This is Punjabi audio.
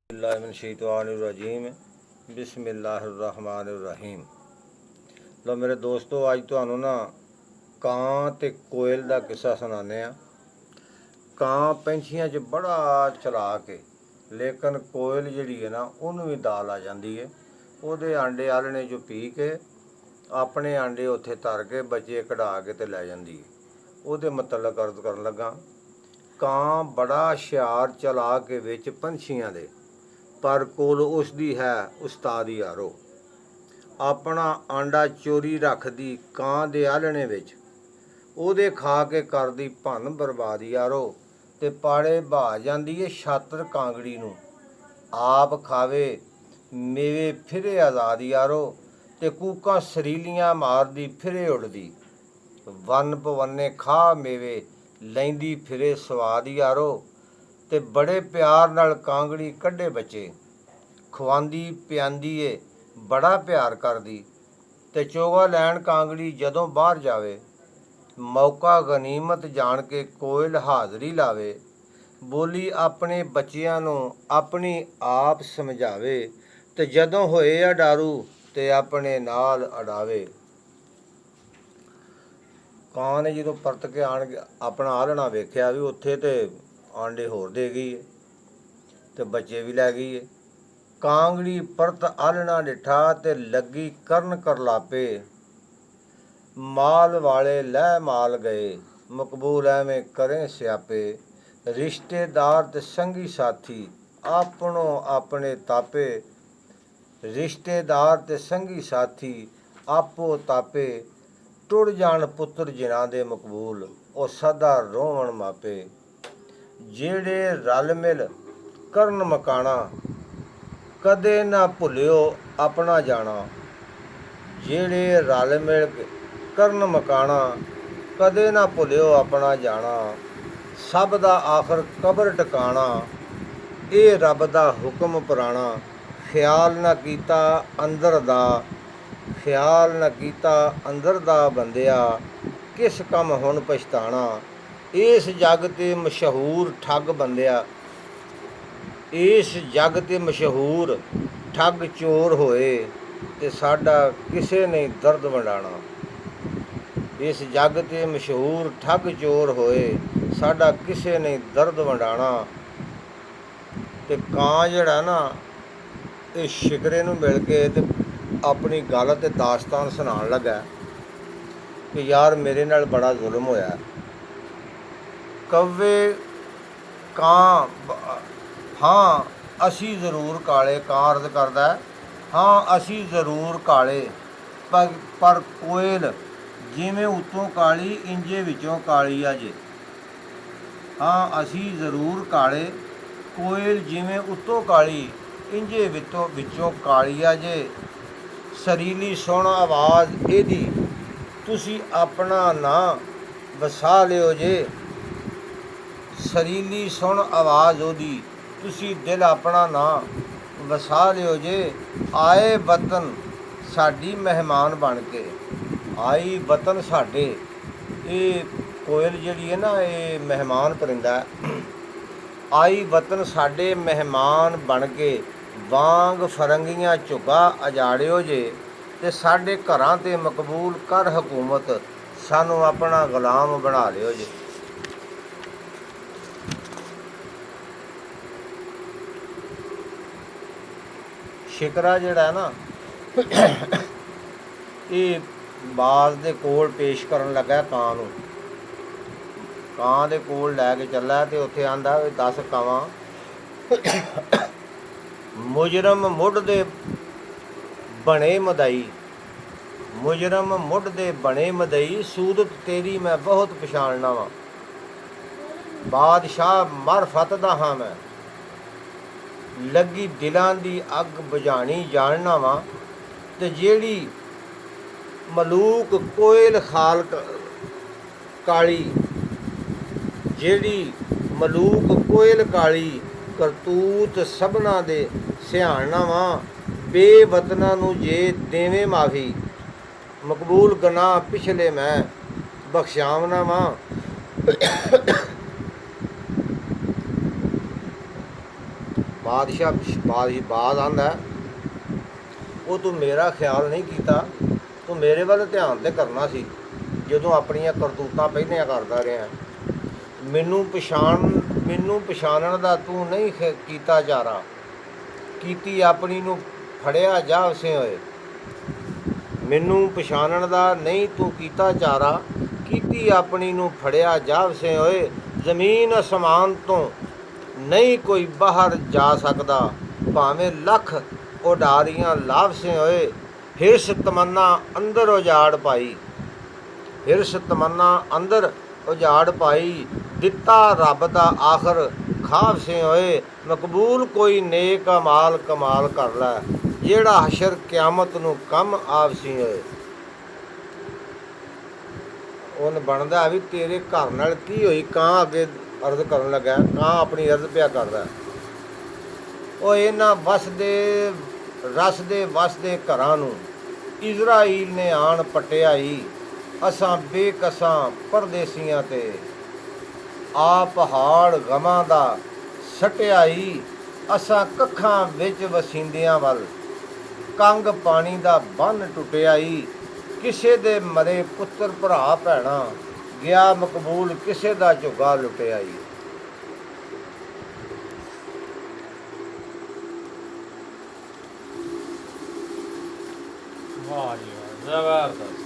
बिस्मिल्लाहिर्रहमानिर्रहीम बिस्मिल्लाहिर्रहमानिर्रहीम। लो मेरे दोस्तों, अज तुहानू ना ਕਾਂ ते कोयल का किस्सा सुनाने आ। ਕਾਂ पंछियां च बड़ा चलाक है, लेकिन कोयल जिहड़ी है ना उन्होंने भी दाल आ जाती है। ਉਹਦੇ ਆਂਡੇ ਆਲਣੇ चो पी के अपने आंडे उत्थे धर के बच्चे कढ़ा के ते लै जाती है। ਉਹਦੇ मतलब अर्ज करन लगा, ਕਾਂ बड़ा हुशियार चलाक के विच पंछियां दे, पर कोल उसदी है उस्ताद यारो। अपना आंडा चोरी रखदी ਕਾਂ ਦੇ ਆਲਣੇ ਵਿੱਚ, ਉਹਦੇ ਖਾ ਕੇ ਕਰਦੀ ਭੰਨ ਬਰਬਾਦ ਯਾਰੋ। ਤੇ ਪਾੜੇ ਬਹਾ ਜਾਂਦੀ ਏ ਛਾਤਰ ਕਾਂਗੜੀ ਨੂੰ, ਆਪ ਖਾਵੇ ਮੇਵੇ ਫਿਰੇ ਆਜ਼ਾਦ ਯਾਰੋ। ਤੇ ਕੂਕਾਂ ਸਰੀਲੀਆਂ ਮਾਰਦੀ ਫਿਰੇ ਉੜਦੀ, ਵਨ ਪਵੰਨੇ ਖਾ ਮੇਵੇ ਲੈਂਦੀ ਫਿਰੇ ਸਵਾਦ ਯਾਰੋ। ਤੇ ਬੜੇ ਪਿਆਰ ਨਾਲ ਕਾਂਗੜੀ ਕੱਢੇ ਬੱਚੇ, ਖਵਾਂਦੀ ਪਿਆਂਦੀ ਏ ਬੜਾ ਪਿਆਰ ਕਰਦੀ। ਤੇ ਚੋਗਾ ਲੈਣ ਕਾਂਗੜੀ ਜਦੋਂ ਬਾਹਰ ਜਾਵੇ, ਮੌਕਾ ਗਨੀਮਤ ਜਾਣ ਕੇ ਕੋਇਲ ਹਾਜ਼ਰੀ ਲਾਵੇ। ਬੋਲੀ ਆਪਣੇ ਬੱਚਿਆਂ ਨੂੰ ਆਪਣੀ ਆਪ ਸਮਝਾਵੇ, ਤੇ ਜਦੋਂ ਹੋਏ ਆ ਡਾਰੂ ਤੇ ਆਪਣੇ ਨਾਲ ਅਡਾਵੇ। ਕਾਂ ਨੇ ਜਦੋਂ ਪਰਤ ਕੇ ਆਣ ਕੇ ਆਪਣਾ ਆਲ੍ਹਣਾ ਵੇਖਿਆ ਵੀ ਉੱਥੇ ਤੇ ਆਂਡੇ ਹੋਰ ਦੇ ਗਈ ਏ ਤੇ ਬੱਚੇ ਵੀ ਲੈ ਗਈ ਏ। ਕਾਂਗੜੀ ਪਰਤ ਆਲ੍ਹਣਾ ਡਿੱਠਾ ਤੇ ਲੱਗੀ ਕਰਨ ਕਰਲਾਪੇ, ਮਾਲ ਵਾਲੇ ਲੈ ਮਾਲ ਗਏ ਮਕਬੂਲ ਐਵੇਂ ਕਰੇ ਸਿਆਪੇ। ਰਿਸ਼ਤੇਦਾਰ ਤੇ ਸੰਗੀ ਸਾਥੀ ਆਪਣੋ ਆਪਣੇ ਤਾਪੇ, ਰਿਸ਼ਤੇਦਾਰ ਤੇ ਸੰਗੀ ਸਾਥੀ ਆਪੋ ਤਾਪੇ। ਟੁਰ ਜਾਣ ਪੁੱਤਰ ਜਿਨ੍ਹਾਂ ਦੇ ਮਕਬੂਲ, ਉਹ ਸਦਾ ਰੋਵਣ ਮਾਪੇ। ਜਿਹੜੇ ਰਲ ਮਿਲ ਕਰਨ ਮਕਾਣਾ, ਕਦੇ ਨਾ ਭੁੱਲਿਓ ਆਪਣਾ ਜਾਣਾ। ਜਿਹੜੇ ਰਲ ਮਿਲ ਕਰਨ ਮਕਾਣਾ, ਕਦੇ ਨਾ ਭੁੱਲਿਓ ਆਪਣਾ ਜਾਣਾ। ਸਭ ਦਾ ਆਖਰ ਕਬਰ ਟਿਕਾਣਾ, ਇਹ ਰੱਬ ਦਾ ਹੁਕਮ ਪੁਰਾਣਾ। ਖਿਆਲ ਨਾ ਕੀਤਾ ਅੰਦਰ ਦਾ, ਖਿਆਲ ਨਾ ਕੀਤਾ ਅੰਦਰ ਦਾ ਬੰਦਿਆ, ਕਿਸ ਕੰਮ ਹੁਣ ਪਛਤਾਣਾ। ਇਸ ਜੱਗ ਤੇ ਮਸ਼ਹੂਰ ਠੱਗ ਬੰਦਿਆ, ਇਸ ਜੱਗ ਤੇ ਮਸ਼ਹੂਰ ਠੱਗ ਚੋਰ ਹੋਏ, ਤੇ ਸਾਡਾ ਕਿਸੇ ਨੇ ਦਰਦ ਵੰਡਾਣਾ। ਇਸ ਜੱਗ ਤੇ ਮਸ਼ਹੂਰ ਠੱਗ ਚੋਰ ਹੋਏ, ਸਾਡਾ ਕਿਸੇ ਨੇ ਦਰਦ ਵੰਡਾਣਾ। ਤੇ ਕਾਂ ਜਿਹੜਾ ਨਾ ਇਹ ਸ਼ਿਕਰੇ ਨੂੰ ਮਿਲ ਕੇ ਤੇ ਆਪਣੀ ਗੱਲ ਤੇ ਦਾਸਤਾਨ ਸੁਣਾਉਣ ਲੱਗਾ ਕਿ ਯਾਰ ਮੇਰੇ ਨਾਲ ਬੜਾ ਜ਼ੁਲਮ ਹੋਇਆ। ਕਵੇ ਕਾਂ ਹਾਂ ਅਸੀਂ ਜ਼ਰੂਰ ਕਾਲੇ, ਕਾਂ ਅਰਜ਼ ਕਰਦਾ ਹਾਂ ਅਸੀਂ ਜ਼ਰੂਰ ਕਾਲੇ, ਪਰ ਕੋਇਲ ਜਿਵੇਂ ਉੱਤੋਂ ਕਾਲੀ ਇੰਜੇ ਵਿੱਚੋਂ ਕਾਲੀ ਆ ਜੇ। ਹਾਂ ਅਸੀਂ ਜ਼ਰੂਰ ਕਾਲੇ, ਕੋਇਲ ਜਿਵੇਂ ਉੱਤੋਂ ਕਾਲੀ ਇੰਜੇ ਵਿੱਚੋਂ ਕਾਲੀ ਆ ਜੇ। ਸਰੀਲੀ ਸੁਣ ਆਵਾਜ਼ ਇਹਦੀ, ਤੁਸੀਂ ਆਪਣਾ ਨਾਂ ਵਸਾ ਲਿਓ ਜੇ। ਸਰੀਲੀ ਸੁਣ ਆਵਾਜ਼ ਉਹਦੀ, ਤੁਸੀਂ ਦਿਲ ਆਪਣਾ ਨਾਂ ਵਸਾ ਲਿਓ ਜੇ। ਆਏ ਵਤਨ ਸਾਡੀ ਮਹਿਮਾਨ ਬਣ ਕੇ, ਆਈ ਵਤਨ ਸਾਡੇ, ਇਹ ਕੋਇਲ ਜਿਹੜੀ ਹੈ ਨਾ ਇਹ ਮਹਿਮਾਨ ਪਰਿੰਦਾ। ਆਈ ਵਤਨ ਸਾਡੇ ਮਹਿਮਾਨ ਬਣ ਕੇ, ਵਾਂਗ ਫਰੰਗੀਆਂ ਝੁੱਗਾ ਅਜਾੜਿਓ ਜੇ। ਤੇ ਸਾਡੇ ਘਰਾਂ 'ਤੇ ਮਕਬੂਲ ਕਰ ਹਕੂਮਤ, ਸਾਨੂੰ ਆਪਣਾ ਗੁਲਾਮ ਬਣਾ ਲਿਓ ਜੇ। ਸ਼ਿਕਰਾ ਜਿਹੜਾ ਨਾ ਇਹ ਬਾਜ਼ ਦੇ ਕੋਲ ਪੇਸ਼ ਕਰਨ ਲੱਗਾ ਕਾਂ ਨੂੰ। ਕਾਂ ਦੇ ਕੋਲ ਲੈ ਕੇ ਚੱਲਾ ਤੇ ਉੱਥੇ ਆਂਦਾ ਵੀ 10 ਕਾਵਾਂ ਮੁਜਰਮ ਮੁੱਢ ਦੇ ਬਣੇ ਮਦਾਈ, ਮੁਜਰਮ ਮੁੱਢ ਦੇ ਬਣੇ ਮਦਈ, ਸੂਰਤ ਤੇਰੀ ਮੈਂ ਬਹੁਤ ਪਛਾਣਨਾ ਵਾਂ। ਬਾਦਸ਼ਾਹ ਮਰਫਤ ਦਾ ਹਾਂ ਮੈਂ, ਲੱਗੀ ਦਿਲਾਂ ਦੀ ਅੱਗ ਬੁਝਾਣੀ ਜਾਣਨਾ ਵਾਂ। ਤੇ ਜਿਹੜੀ ਮਲੂਕ ਕੋਇਲ ਖਾਲਕ ਕਾਲੀ, ਜਿਹੜੀ ਮਲੂਕ ਕੋਇਲ ਕਾਲੀ, ਕਰਤੂਤ ਸਭਨਾਂ ਦੇ ਸਿਆਣਨਾ ਵਾਂ। ਬੇਵਤਨਾਂ ਨੂੰ ਜੇ ਦੇਵੇਂ ਮਾਫੀ, ਮਕਬੂਲ ਗੁਨਾਹ ਪਿਛਲੇ ਮੈਂ ਬਖਸ਼ਾਵਨਾ ਵਾਂ। ਬਾਦ ਆਂਦਾ ਉਹ ਤੂੰ ਮੇਰਾ ਖਿਆਲ ਨਹੀਂ ਕੀਤਾ, ਤੂੰ ਮੇਰੇ ਵੱਲ ਧਿਆਨ ਤੇ ਕਰਨਾ ਸੀ ਜਦੋਂ ਆਪਣੀਆਂ ਕਰਤੂਤਾਂ ਪਹਿਲੀਆਂ ਕਰਦਾ ਰਿਹਾ। ਮੈਨੂੰ ਪਛਾਣਨ ਦਾ ਤੂੰ ਨਹੀਂ ਕੀਤਾ ਚਾਰਾ, ਕੀਤੀ ਆਪਣੀ ਨੂੰ ਫੜਿਆ ਜਾ ਵਸੇ ਹੋਏ। ਮੈਨੂੰ ਪਛਾਣਨ ਦਾ ਨਹੀਂ ਤੂੰ ਕੀਤਾ ਚਾਰਾ, ਕੀਤੀ ਆਪਣੀ ਨੂੰ ਫੜਿਆ ਜਾ ਵਸੇ ਹੋਏ। ਜ਼ਮੀਨ ਅਸਮਾਨ ਤੋਂ ਨਹੀਂ ਕੋਈ ਬਾਹਰ ਜਾ ਸਕਦਾ, ਭਾਵੇਂ ਲੱਖ ਉਡਾਰੀਆਂ ਲਾਵਸੇ ਹੋਏ। ਹਿਰਸ ਤਮੰਨਾ ਅੰਦਰ ਉਜਾੜ ਪਾਈ, ਹਿਰਸ ਤਮੰਨਾ ਅੰਦਰ ਉਜਾੜ ਪਾਈ। ਦਿੱਤਾ ਰੱਬ ਦਾ ਆਖਰ ਖਾਵਸੇ ਹੋਏ। ਮਕਬੂਲ ਕੋਈ ਨੇਕ ਅਮਾਲ ਕਮਾਲ ਕਰ ਲੈ, ਜਿਹੜਾ ਹਸ਼ਰ ਕਿਆਮਤ ਨੂੰ ਕੰਮ ਆਵਸੀ ਹੋਏ। ਉਹਨ ਬਣਦਾ ਵੀ ਤੇਰੇ ਘਰ ਨਾਲ ਕੀ ਹੋਈ। ਕਾਂ ਅੱਗੇ ਅਰਜ਼ ਕਰਨ ਲੱਗਾ, ਕਾਂ ਆਪਣੀ ਅਰਜ਼ ਪਿਆ ਕਰਦਾ। ਉਹ ਇਹਨਾਂ ਵਸਦੇ ਘਰਾਂ ਨੂੰ ਇਜ਼ਰਾਈਲ ਨੇ ਆਣ ਪਟਿਆਈ। ਅਸਾਂ ਬੇਕਸਾਂ ਪਰਦੇਸੀਆਂ ਤੇ ਆ ਪਹਾੜ ਗਮਾਂ ਦਾ ਸਟਿਆਈ। ਅਸਾਂ ਕੱਖਾਂ ਵਿੱਚ ਵਸਿੰਦਿਆਂ ਵੱਲ ਕੰਗ ਪਾਣੀ ਦਾ ਬੰਨ ਟੁੱਟਿਆਈ। ਕਿਸੇ ਦੇ ਮਰੇ ਪੁੱਤਰ ਭਰਾ ਭੈਣਾ, ਗਿਆ ਮਕਬੂਲ ਕਿਸੇ ਦਾ ਝੁੱਗਾ ਲੁਟਿਆਈ। ਵਾਹ ਜੀ ਵਾਹ, ਜ਼ਬਰਦਸਤ।